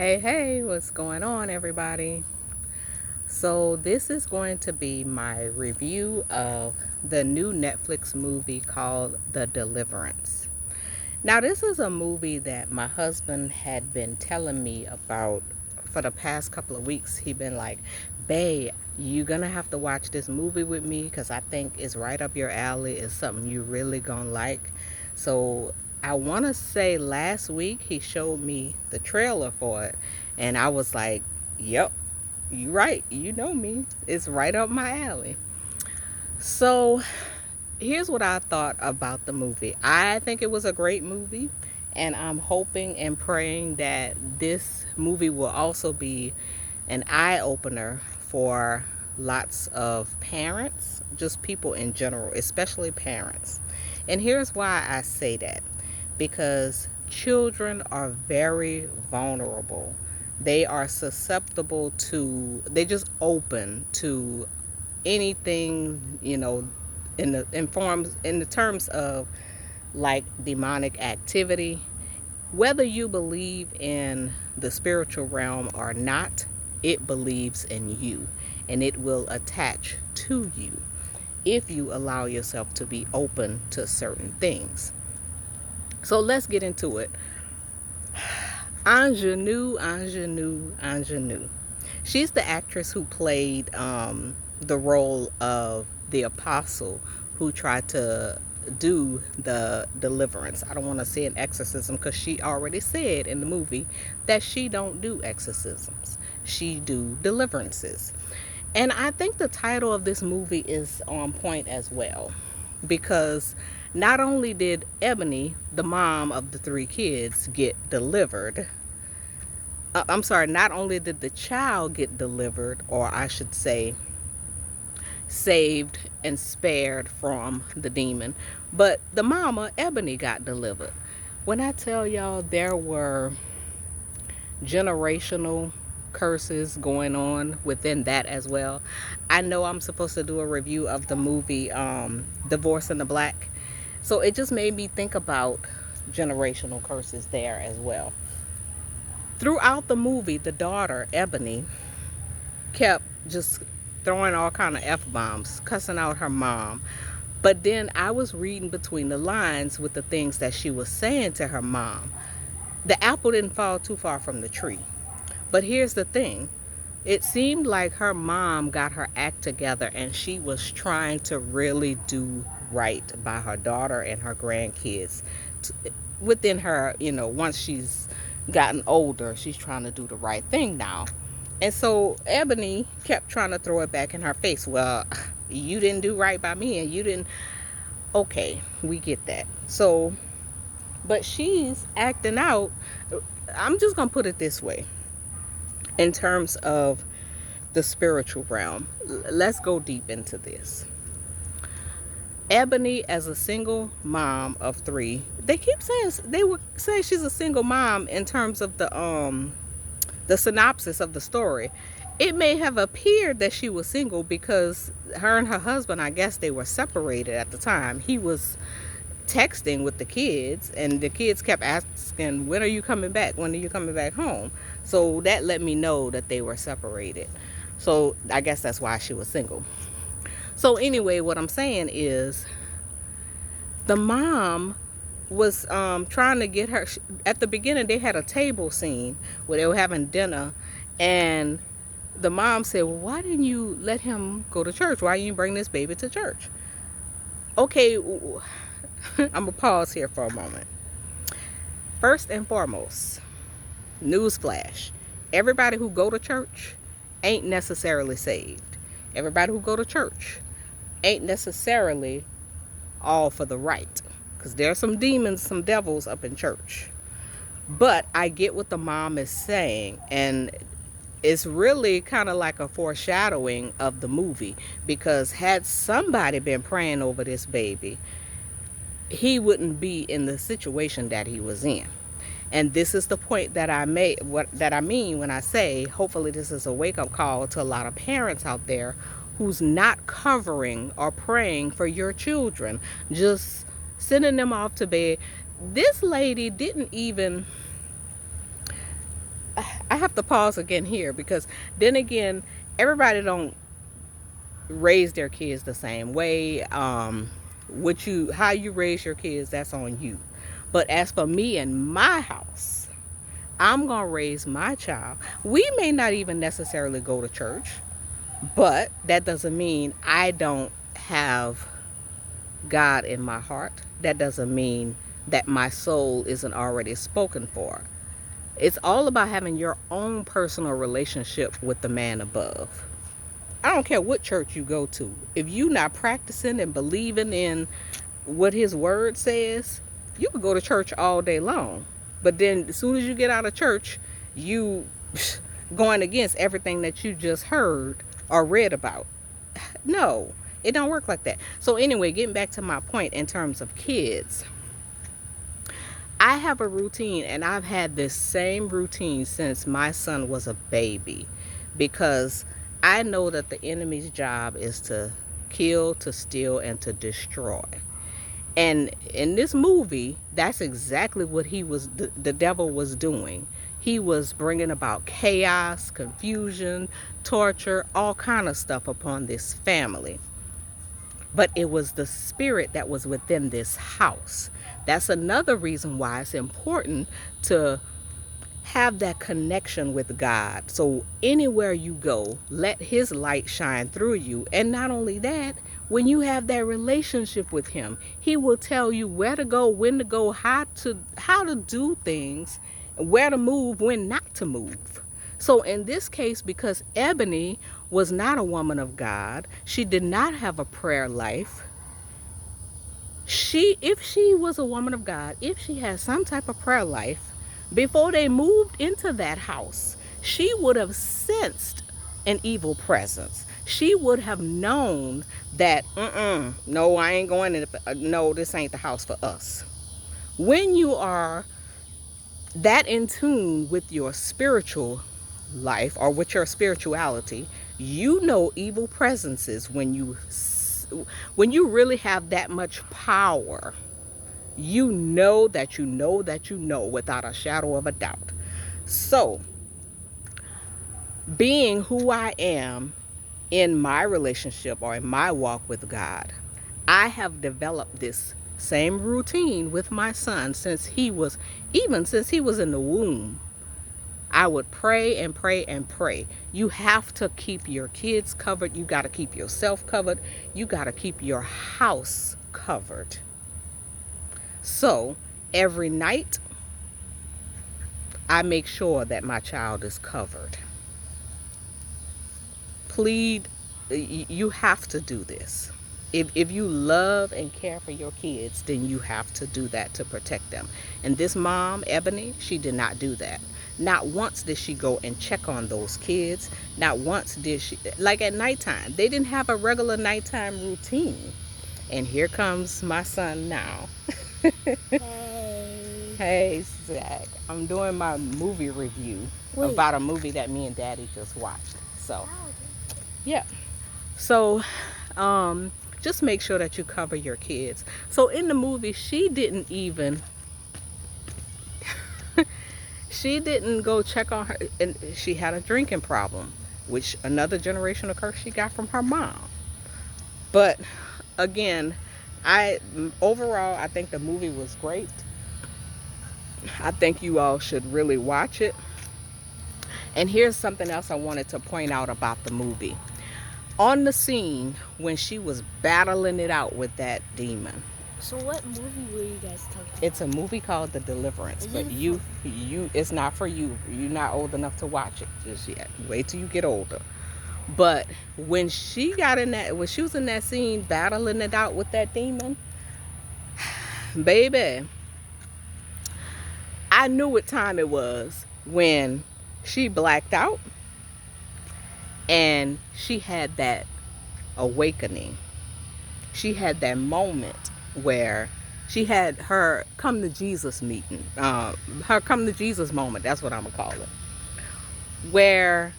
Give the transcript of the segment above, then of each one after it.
Hey, what's going on, everybody? So, this is going to be my review of the new Netflix movie called The Deliverance. Now, this is a movie that my husband had been telling me about for the past couple of weeks. He'd been like, "Babe, you're gonna have to watch this movie with me because I think it's right up your alley. It's something you really gonna like." So, I want to say last week he showed me the trailer for it, and I was like, "Yep, you're right. You know me. It's right up my alley." So, here's what I thought about the movie. I think it was a great movie, and I'm hoping and praying that this movie will also be an eye opener for lots of parents, just people in general, especially parents. And here's why I say that, because children are very vulnerable. They are susceptible to, they just open to anything, in the terms of like demonic activity. Whether you believe in the spiritual realm or not, it believes in you, and it will attach to you if you allow yourself to be open to certain things. So let's get into it. Ingenue. She's the actress who played the role of the apostle who tried to do the deliverance. I don't want to say an exorcism because she already said in the movie that she don't do exorcisms. She do deliverances. And I think the title of this movie is on point as well, because not only did Ebony, the mom of the three kids, get delivered, I'm sorry, not only did the child get delivered, or I should say saved and spared from the demon, but the mama, Ebony, got delivered. When I tell y'all there were generational curses going on within that as well. I know I'm supposed to do a review of the movie Divorce in the Black. So it just made me think about generational curses there as well. Throughout the movie, the daughter, Ebony, kept just throwing all kind of F-bombs, cussing out her mom. But then I was reading between the lines with the things that she was saying to her mom. The apple didn't fall too far from the tree. But here's the thing. It seemed like her mom got her act together and she was trying to really do right by her daughter and her grandkids. Within her, once she's gotten older, she's trying to do the right thing now. And so Ebony kept trying to throw it back in her face. Well, you didn't do right by me and you didn't. Okay, we get that. So, but she's acting out. I'm just going to put it this way. In terms of the spiritual realm, let's go deep into this. Ebony, as a single mom of three, they keep saying, they would say she's a single mom in terms of the synopsis of the story. It may have appeared that she was single because her and her husband, I guess they were separated at the time. He was texting with the kids, and the kids kept asking, when are you coming back? When are you coming back home? So that let me know that they were separated. So I guess that's why she was single. So anyway, what I'm saying is the mom was trying to get her. At the beginning, they had a table scene where they were having dinner, and the mom said, well, why didn't you let him go to church? Why didn't you bring this baby to church? Okay, I'm going to pause here for a moment. First and foremost, newsflash, everybody who go to church ain't necessarily saved. Everybody who go to church ain't necessarily all for the right, because there's some demons, some devils up in church. But I get what the mom is saying, and it's really kind of like a foreshadowing of the movie, because had somebody been praying over this baby, he wouldn't be in the situation that he was in. And this is the point that I made, that I mean when I say, hopefully this is a wake-up call to a lot of parents out there who's not covering or praying for your children, just sending them off to bed. This lady didn't even, I have to pause again here, because then again, everybody don't raise their kids the same way. How you raise your kids, that's on you. But as for me and my house, I'm gonna raise my child. We may not even necessarily go to church, but that doesn't mean I don't have God in my heart. That doesn't mean that my soul isn't already spoken for. It's all about having your own personal relationship with the man above. I don't care what church you go to. If you're not practicing and believing in what his word says, you could go to church all day long. But then as soon as you get out of church, you going against everything that you just heard or read about. No, it don't work like that. So anyway, getting back to my point in terms of kids, I have a routine, and I've had this same routine since my son was a baby, because I know that the enemy's job is to kill, to steal, and to destroy. And in this movie, that's exactly what the devil was doing. He was bringing about chaos, confusion, torture, all kind of stuff upon this family. But it was the spirit that was within this house. That's another reason why it's important to have that connection with God. So anywhere you go, let his light shine through you. And not only that, when you have that relationship with him, he will tell you where to go, when to go, how to do things, where to move, when not to move. So in this case, because Ebony was not a woman of God, she did not have a prayer life. If she was a woman of God, if she had some type of prayer life, before they moved into that house, she would have sensed an evil presence. She would have known that, no, I ain't going in. No, this ain't the house for us. When you are that in tune with your spiritual life or with your spirituality, you know evil presences. When you really have that much power, you know that you know that you know without a shadow of a doubt. So, being who I am in my relationship or in my walk with God, I have developed this same routine with my son since he was in the womb. I would pray and pray and pray. You have to keep your kids covered. You got to keep yourself covered. You got to keep your house covered. So every night, I make sure that my child is covered. Please, you have to do this. If you love and care for your kids, then you have to do that to protect them. And this mom, Ebony, she did not do that. Not once did she go and check on those kids. Not once did she, like at nighttime, they didn't have a regular nighttime routine. And here comes my son now. Hey. Hey, Zach. I'm doing my movie review about a movie that me and Daddy just watched. So, yeah. So, just make sure that you cover your kids. So in the movie, she didn't go check on her, and she had a drinking problem, which another generational curse she got from her mom. But again, overall, I think the movie was great. I think you all should really watch it. And here's something else I wanted to point out about the movie. On the scene when she was battling it out with that demon. So what movie were you guys talking about? It's a movie called The Deliverance, but it's not for you. You're not old enough to watch it just yet. Wait till you get older. But when she was in that scene battling it out with that demon, baby, I knew what time it was when she blacked out and she had that awakening. She had that moment where she had her come to Jesus meeting, her come to Jesus moment, that's what I'm gonna call it. Where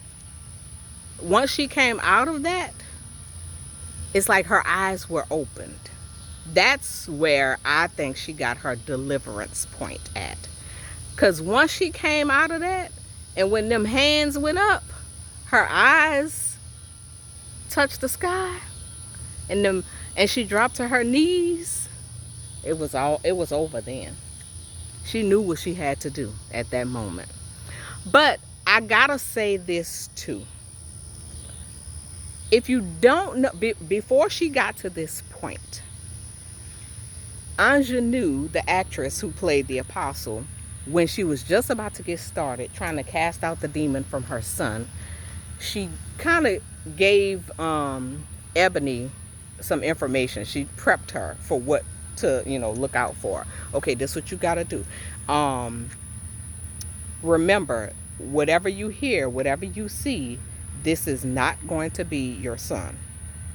once she came out of that, it's like her eyes were opened. That's where I think she got her deliverance point at. Because once she came out of that, And when them hands went up, her eyes touched the sky, and she dropped to her knees. It was over then. She knew what she had to do at that moment. But I gotta say this too. If you don't know, before she got to this point, Ingenue, the actress who played the apostle, when she was just about to get started trying to cast out the demon from her son, she kind of gave Ebony some information. She prepped her for what to, look out for. Okay, this is what you got to do. Remember, whatever you hear, whatever you see, this is not going to be your son.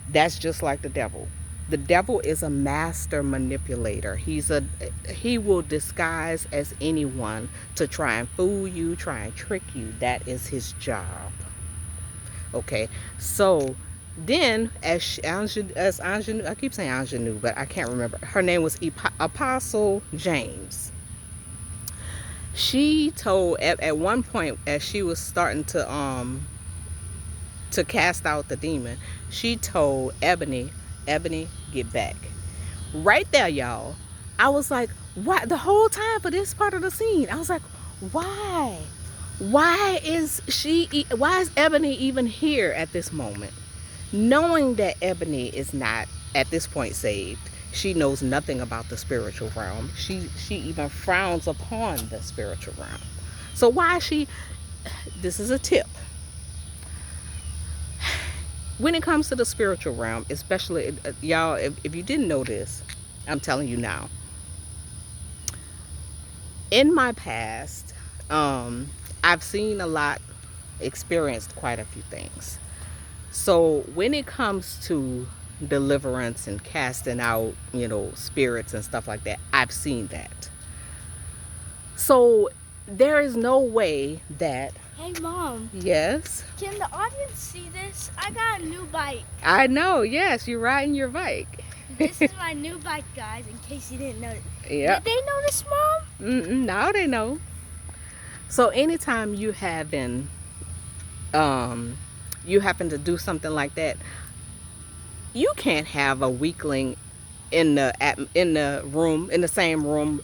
That's just like the devil. The devil is a master manipulator. He will disguise as anyone to try and fool you, try and trick you. That is his job. Okay, so then as Ingenue, I keep saying Ingenue, but I can't remember. Her name was Apostle James. She told at one point, as she was starting to cast out the demon, she told Ebony, get back. Right there, y'all. I was like, what? The whole time for this part of the scene, I was like, why? Why is Ebony even here at this moment? Knowing that Ebony is not at this point saved. She knows nothing about the spiritual realm. She even frowns upon the spiritual realm. So why is she? This is a tip. When it comes to the spiritual realm, especially y'all, if you didn't know this, I'm telling you now. In my past, I've seen a lot, experienced quite a few things. So when it comes to deliverance and casting out, spirits and stuff like that, I've seen that. So there is no way that. Hey, Mom. Yes? Can the audience see this? I got a new bike. I know, yes, you're riding your bike. This is my new bike, guys, in case you didn't know. Yep. Did they notice, Mom? Now they know. So anytime you happen to do something like that, you can't have a weakling in the same room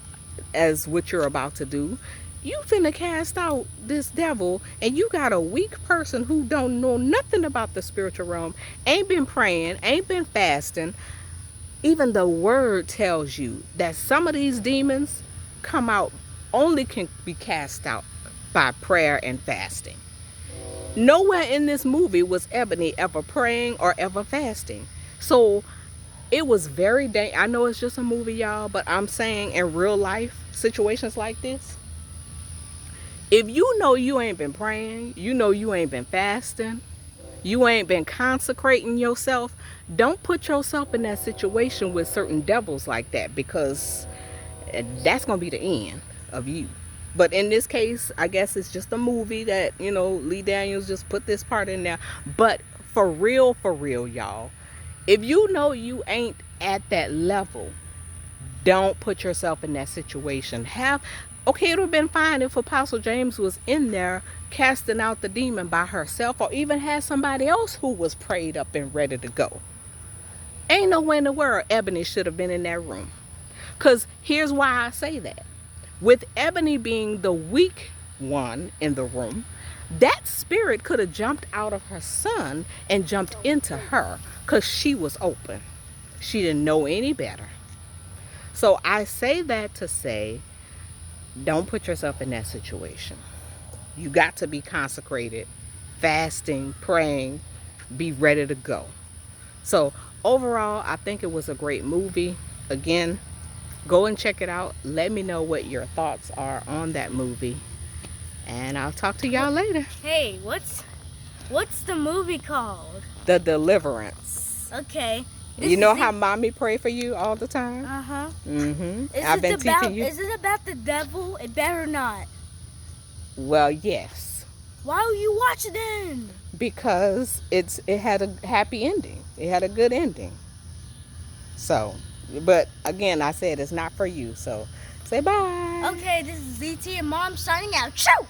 as what you're about to do. You finna cast out this devil, and you got a weak person who don't know nothing about the spiritual realm, ain't been praying, ain't been fasting. Even the word tells you that some of these demons only can be cast out by prayer and fasting. Nowhere in this movie was Ebony ever praying or ever fasting. So it was very I know it's just a movie, y'all, but I'm saying in real life situations like this, if you know you ain't been praying, you ain't been fasting, you ain't been consecrating yourself, don't put yourself in that situation with certain devils like that, because that's going to be the end of you. But in this case, I guess it's just a movie that, Lee Daniels just put this part in there. But for real, y'all, if you know you ain't at that level, don't put yourself in that situation. Okay, it would have been fine if Apostle James was in there casting out the demon by herself, or even had somebody else who was prayed up and ready to go. Ain't no way in the world Ebony should have been in that room. Because here's why I say that. With Ebony being the weak one in the room, that spirit could have jumped out of her son and jumped into her, because she was open. She didn't know any better. So I say that to say, don't put yourself in that situation. You got to be consecrated, fasting, praying, be ready to go. So overall, I think it was a great movie. Again, go and check it out. Let me know what your thoughts are on that movie, and I'll talk to y'all later. Hey, what's the movie called? The Deliverance. Okay. You know how mommy pray for you all the time? Uh-huh. I've been teaching you. Is it about the devil? It better not. Well, yes. Why will you watch it then? Because it had a happy ending. It had a good ending. So, but again, I said it's not for you. So, say bye. Okay, this is ZT and Mom signing out. Ciao!